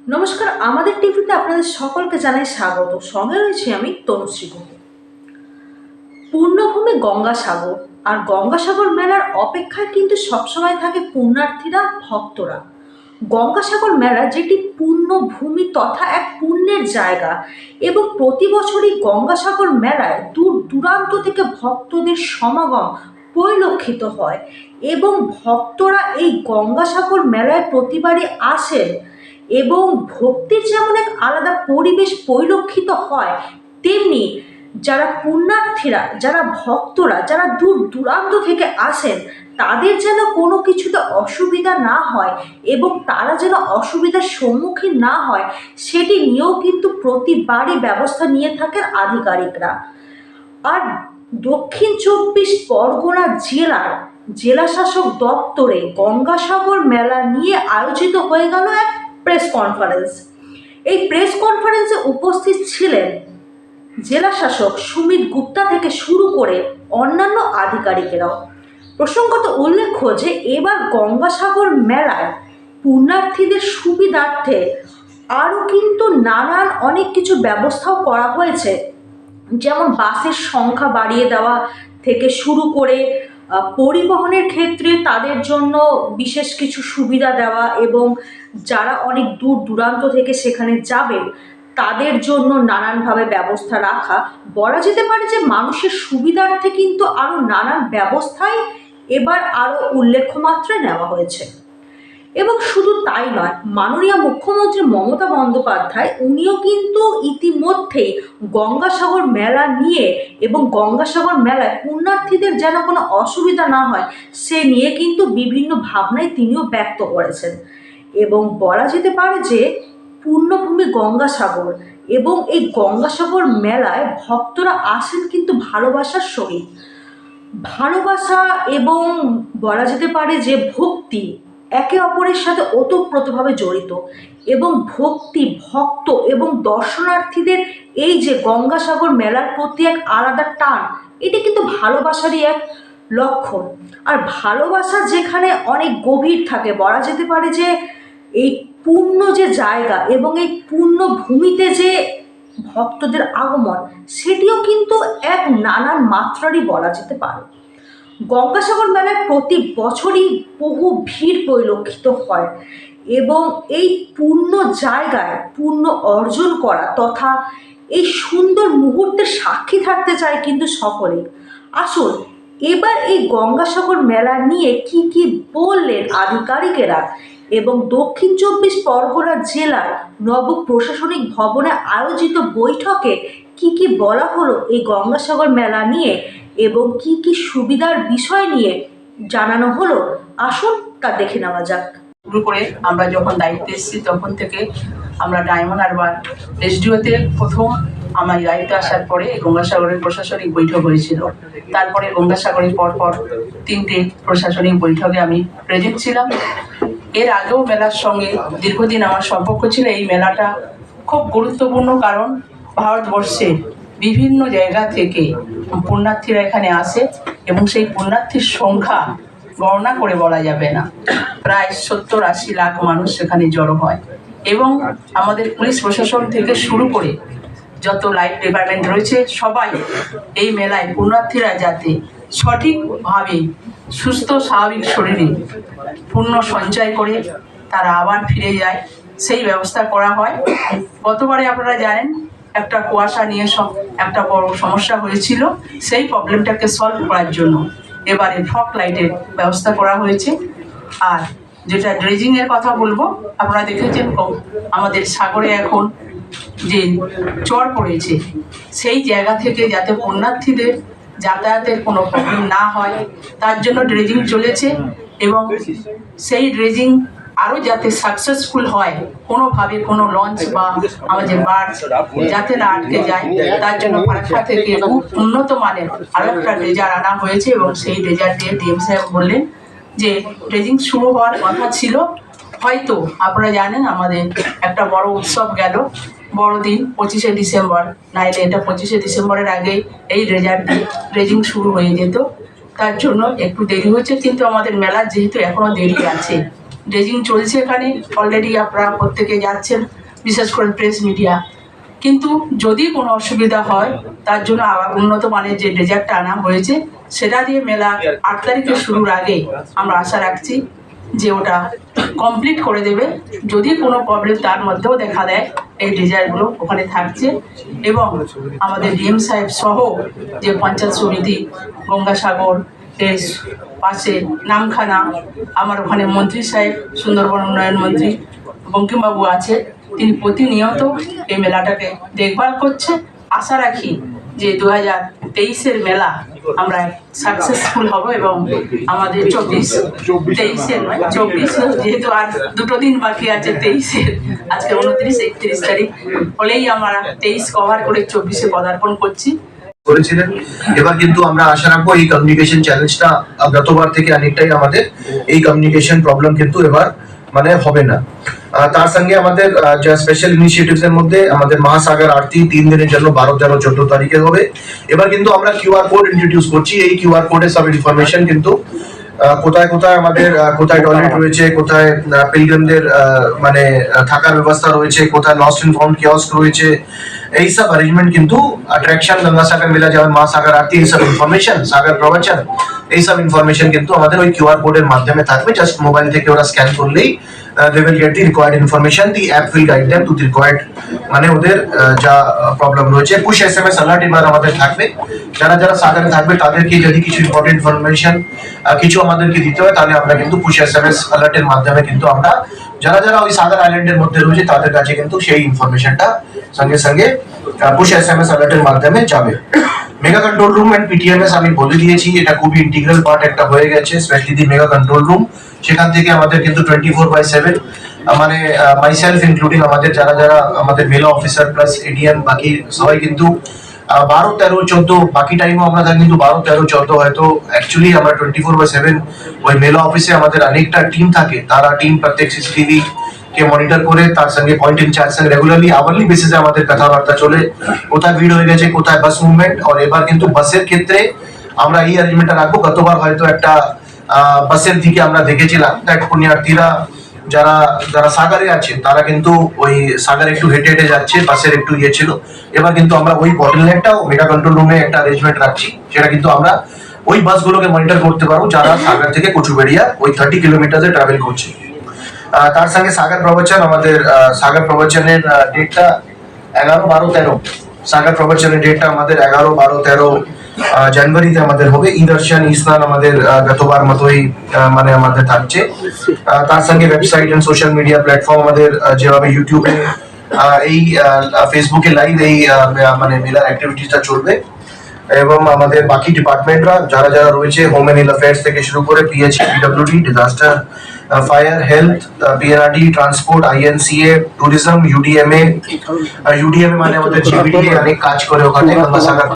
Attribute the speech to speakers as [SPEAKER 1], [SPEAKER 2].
[SPEAKER 1] নমস্কার, আমাদের টিভিতে আপনাদের সকলকে জানাই স্বাগত। সঙ্গে রয়েছি আমি তনুশ্রী গুহ। পূর্ণভূমি গঙ্গাসাগর আর গঙ্গাসাগর মেলার অপেক্ষায় কিন্তু সবসময় থাকে পুণ্যার্থীরা, ভক্তরা। গঙ্গাসাগর মেলা যেটি পুণ্যভূমি তথা এক পুণ্যের জায়গা এবং প্রতি বছরই গঙ্গাসাগর মেলায় দূর দূরান্ত থেকে ভক্তদের সমাগম পরিলক্ষিত হয় এবং ভক্তরা এই গঙ্গাসাগর মেলায় প্রতিবারই আসেন এবং ভক্তির যেমন এক আলাদা পরিবেশ পরিলক্ষিত হয়, তেমনি যারা পুণ্যার্থীরা, যারা ভক্তরা, যারা দূর দূরান্ত থেকে আসেন, তাদের যেন কোনো কিছুতে অসুবিধা না হয় এবং তারা যেন অসুবিধার সম্মুখীন না হয়, সেটি নিয়েও কিন্তু প্রতিবারই ব্যবস্থা নিয়ে থাকেন আধিকারিকরা। আর দক্ষিণ চব্বিশ পরগনা জেলার জেলাশাসক দপ্তরে গঙ্গাসাগর মেলা নিয়ে আয়োজিত হয়ে গেল এক প্রেস কনফারেন্স। এই প্রেস কনফারেন্সে উপস্থিত ছিলেন জেলাশাসক সুমিত গুপ্তা থেকে শুরু করে অন্যান্য আধিকারিকেরাও। প্রসঙ্গত উল্লেখ্য যে এবার গঙ্গাসাগর মেলায় পুণ্যার্থীদের সুবিধার্থে আরও কিন্তু নানান অনেক কিছু ব্যবস্থাও করা হয়েছে, যেমন বাসের সংখ্যা বাড়িয়ে দেওয়া থেকে শুরু করে পরিবহনের ক্ষেত্রে তাদের জন্য বিশেষ কিছু সুবিধা দেওয়া এবং যারা অনেক দূর দূরান্ত থেকে সেখানে যাবেন তাদের জন্য নানানভাবে ব্যবস্থা রাখা। বলা যেতে পারে যে মানুষের সুবিধার্থে কিন্তু আরও নানান ব্যবস্থাই এবার আরও উল্লেখ্য মাত্রায় নেওয়া হয়েছে। এবং শুধু তাই নয়, মাননীয় মুখ্যমন্ত্রী মমতা বন্দ্যোপাধ্যায় উনিও কিন্তু ইতিমধ্যেই গঙ্গাসাগর মেলা নিয়ে এবং গঙ্গাসাগর মেলায় পুণ্যার্থীদের যেন কোনো অসুবিধা না হয় সে নিয়ে কিন্তু বিভিন্ন ভাবনাই তিনিও ব্যক্ত করেছেন। এবং বলা যেতে পারে যে পূর্ণভূমি গঙ্গাসাগর এবং এই গঙ্গাসাগর মেলায় ভক্তরা আসেন কিন্তু ভালোবাসার সহিত। ভালোবাসা এবং বলা যেতে পারে যে ভক্তি একে অপরের সাথে ওতপ্রোতভাবে জড়িত এবং ভক্তি, ভক্ত এবং দর্শনার্থীদের এই যে গঙ্গাসাগর মেলার প্রতি এক আলাদা টান, এটি কিন্তু ভালোবাসারই এক লক্ষণ। আর ভালোবাসা যেখানে অনেক গভীর থাকে, বলা যেতে পারে যে এই পূর্ণ যে জায়গা এবং এই পূর্ণ ভূমিতে যে ভক্তদের আগমন, সেটিও কিন্তু এক নানান মাত্রারই বলা যেতে পারে। গঙ্গাসাগর মেলায় প্রতি বছরই বহু ভিড় পরিলক্ষিত হয় এবং এই পূর্ণ জায়গায় পূর্ণ অর্জন করা তথা এই সুন্দর মুহূর্তের সাক্ষী থাকতে চায় কিন্তু সকলেই। আসুন এবার এই গঙ্গাসাগর মেলা নিয়ে কি কি বললেন আধিকারিকেরা এবং দক্ষিণ চব্বিশ পরগনা জেলার নব প্রশাসনিক ভবনে আয়োজিত বৈঠকে কি কি বলা হলো এই গঙ্গাসাগর মেলা নিয়ে এবং কি কি সুবিধার বিষয় নিয়ে জানানো হলো, আসুন তা দেখে নেওয়া যাক।
[SPEAKER 2] শুরু করে আমরা যখন দায়িত্বে এসেছি তখন থেকে আমরা ডায়মন্ড হারবার এসডিওতে প্রথম আমার দায়িত্বে আসার পরে গঙ্গাসাগরের প্রশাসনিক বৈঠক হয়েছিল। তারপরে গঙ্গাসাগরের পরপর 3টে প্রশাসনিক বৈঠকে আমি প্রেজেন্ট ছিলাম। এর আগেও মেলার সঙ্গে দীর্ঘদিন আমার সম্পর্ক ছিল। এই মেলাটা খুব গুরুত্বপূর্ণ, কারণ ভারতবর্ষে বিভিন্ন জায়গা থেকে পুণ্যার্থীরা এখানে আসে এবং সেই পুণ্যার্থীর সংখ্যা গণনা করে বলা যাবে না। প্রায় 70-80 লাখ মানুষ সেখানে জড়ো হয় এবং আমাদের পুলিশ প্রশাসন থেকে শুরু করে যত লাইফ ডিপার্টমেন্ট রয়েছে সবাই এই মেলায় পুণ্যার্থীরা যাতে সঠিকভাবে সুস্থ স্বাভাবিক শরীরে পুণ্য সঞ্চয় করে তারা আবার ফিরে যায় সেই ব্যবস্থা করা হয়। গতবারে আপনারা জানেন একটা কুয়াশা নিয়ে একটা বড় সমস্যা হয়েছিল, সেই প্রবলেমটাকে সলভ করার জন্য এবারে ফগ লাইটের ব্যবস্থা করা হয়েছে। আর যেটা ড্রেজিংয়ের কথা বলবো, আপনারা দেখেছেন আমাদের সাগরে এখন যে চর পড়েছে, সেই জায়গা থেকে যাতে পুণ্যার্থীদের যাতায়াতের কোনো প্রবলেম না হয় তার জন্য ড্রেজিং চলেছে এবং সেই ড্রেজিং আরও যাতে সাকসেসফুল হয়, কোনোভাবে কোনো লঞ্চ বা আমাদের বার্জ যাতে না আটকে যায় তার জন্য ফারাক্কা থেকে খুব উন্নত মানের আরও একটা ড্রেজার আনা হয়েছে এবং সেই ড্রেজারটি ডিএম সাহেব বললেন যে ড্রেজিং শুরু হওয়ার কথা ছিল। হয়তো আপনারা জানেন আমাদের একটা বড় উৎসব গেল, বড়দিন 25শে ডিসেম্বর, নাইলে এটা 25শে ডিসেম্বরের আগে এই ড্রেজিং শুরু হয়ে যেত, তার জন্য একটু দেরি হচ্ছে। কিন্তু আমাদের মেলার যেহেতু এখনও দেরি আছে, ড্রেজিং চলছে এখানে, অলরেডি আপনারা প্রত্যেকে যাচ্ছেন, বিশেষ করে প্রেস মিডিয়া। কিন্তু যদি কোনো অসুবিধা হয় তার জন্য আবার উন্নত মানের যে ড্রেজারটা আনা হয়েছে সেটা দিয়ে মেলা 8 তারিখে শুরুর আগে আমরা আশা রাখছি যে ওটা কমপ্লিট করে দেবে। যদি কোনো প্রবলেম তার মধ্যেও দেখা দেয়, এই ড্রেজারগুলো ওখানে থাকছে। এবং আমাদের ডিএম সাহেব সহ যে পঞ্চায়েত সমিতি, গঙ্গাসাগর এর পাশে নামখানা, আমার ওখানে মন্ত্রী সাহেব, সুন্দরবন উন্নয়ন মন্ত্রী বঙ্কিমবাবু আছে, তিনি প্রতিনিয়ত এই মেলাটাকে দেখভাল করছে। আশা রাখি যে 2023-এর মেলা আমরা সাকসেসফুল হব এবং আমাদের 23-এর নয় 24, যেহেতু আর 2 দিন বাকি আছে 23-এর, আজকে 29-31 তারিখ হলেই আমরা 23 কভার করে 24-এ পদার্পণ করছি।
[SPEAKER 3] করেছিলেন। এবার কিন্তু আমরা আশা রাখবো এই কমিউনিকেশন চ্যালেঞ্জটা গতবার থেকে অনেকটাই আমাদের এই কমিউনিকেশন প্রবলেম কিন্তু এবার মানে হবে না। তার সঙ্গে আমাদের যা স্পেশাল ইনিশিয়েটিভস এর মধ্যে আমাদের মহাসাগর আরতি 3 দিনের জন্য 12, 13, 14 তারিখে হবে। এবার কিন্তু আমরা কিউআর কোড ইন্ট্রোডিউস করছি। এই কিউআর কোডে সব ইনফরমেশন কিন্তু কোথায় কোথায় আমাদের কোথায় টয়লেট রয়েছে, কোথায় পিলগ্রিমদের মানে থাকার ব্যবস্থা রয়েছে, কোথায় লস্ট এন্ড ফাউন্ড কিয়স্ক রয়েছে, এই সব অ্যারেঞ্জমেন্ট কিন্তু অ্যাট্রাকশন গঙ্গাসাগর মেলা যেমন মহাসাগর আরতি, এই সব ইনফরমেশন, সাগর প্রবচন, এই সব ইনফরমেশন কিন্তু আমাদের ওই কিউআর কোডের মাধ্যমে থাকবে। জাস্ট মোবাইল থেকে ওরা স্ক্যান করলেই they will get the required information. The app will guide them to the required মানে ওদের যা প্রবলেম রয়েছে। পুশ এসএমএস অ্যালার্ট এবার আমাদের থাকবে। যারা যারা সাগরে থাকবে তাদেরকে যদি কিছু ইম্পর্টেন্ট ইনফরমেশন কিছু আমাদেরকে দিতে হয়, তাহলে আমরা কিন্তু পুশ এসএমএস অ্যালার্টের মাধ্যমে কিন্তু আমরা যারা যারা ওই সাগর আইল্যান্ডের মধ্যে রয়েছে তাদের কাছে কিন্তু সেই ইনফরমেশনটা সঙ্গে সঙ্গে পুশ এসএমএস অ্যালার্টের মাধ্যমে যাবে। মেগা কন্ট্রোল রুম এন্ড পিটিএমএস আমি বলে দিয়েছি, এটা খুবই ইন্টিগ্রাল পার্ট একটা হয়ে গেছে, স্পেশালি দি মেগা কন্ট্রোল রুম। সেখান থেকে আমাদের কিন্তু 24/7 মানে মাইসেলফ ইনক্লুডিং আমাদের যারা যারা আমাদের মেলা অফিসার প্লাস এডিএম বাকি সবাই কিন্তু 12, 13, 14 বাকি টাইমও আমরা থাকি, কিন্তু 12, 13, 14 হয়তো অ্যাকচুয়ালি আমরা 24/7 ওই মেলা অফিসে আমাদের অনেকটা টিম থাকে। তারা টিম প্রত্যেক সিসিটিভি কে মনিটর করে, তার সঙ্গে পয়েন্ট ইনচার্জ সঙ্গে রেগুলারলি আওয়ারলি বেসিসে আমাদের কথাবার্তা চলে, কোথায় ভিড় হয়ে গেছে, কোথায় বাস মুভমেন্ট। আর এবার কিন্তু বাসের ক্ষেত্রে আমরা এই অ্যারেঞ্জমেন্টটা রাখবো। গতবার হয়তো একটা বাসের দিকে আমরা দেখেছিলাম দ্যাট পুণ্যার্থীরা যারা যারা সাগরে আছে তারা কিন্তু ওই সাগরে একটু হেঁটে হেঁটে যাচ্ছে, বাসের একটু ইয়ে ছিল। এবার কিন্তু আমরা ওই বটলনেকটাও মেগা কন্ট্রোল রুমে একটা অ্যারেঞ্জমেন্ট রাখছি, সেটা কিন্তু আমরা ওই বাসগুলোকে মনিটর করতে পারবো যারা সাগর থেকে কচুবেড়িয়া ওই 30 কিলোমিটারে ট্রাভেল করছে। তার সঙ্গে সাগর প্রবচন, আমাদের সাগর প্রবচনের ডেটটা 11, 12, 13 সাগর প্রবচনের ডেটটা আমাদের 11, 12, 13 জানুয়ারিতে আমাদের হবে। ই দর্শন, ই স্নান আমাদের গতবার মতোই মানে আমাদের থাকছে। তার সঙ্গে website and social media platform আমাদের যেভাবে ইউটিউবে এই ফেসবুকে লাইভ এই মানে মেলার অ্যাক্টিভিটিসটা চলবে। এবং আমাদের বাকি ডিপার্টমেন্টরা যারা যারা রয়েছে, হোম এন্ড অ্যাফেয়ার্স থেকে শুরু করে PHE, PWD, disaster, fire, health, PNRD, transport, INCA, tourism, UDMA মানে আমাদের জিবিডি অনেক কাজ করে ওখানে। গঙ্গাসাগর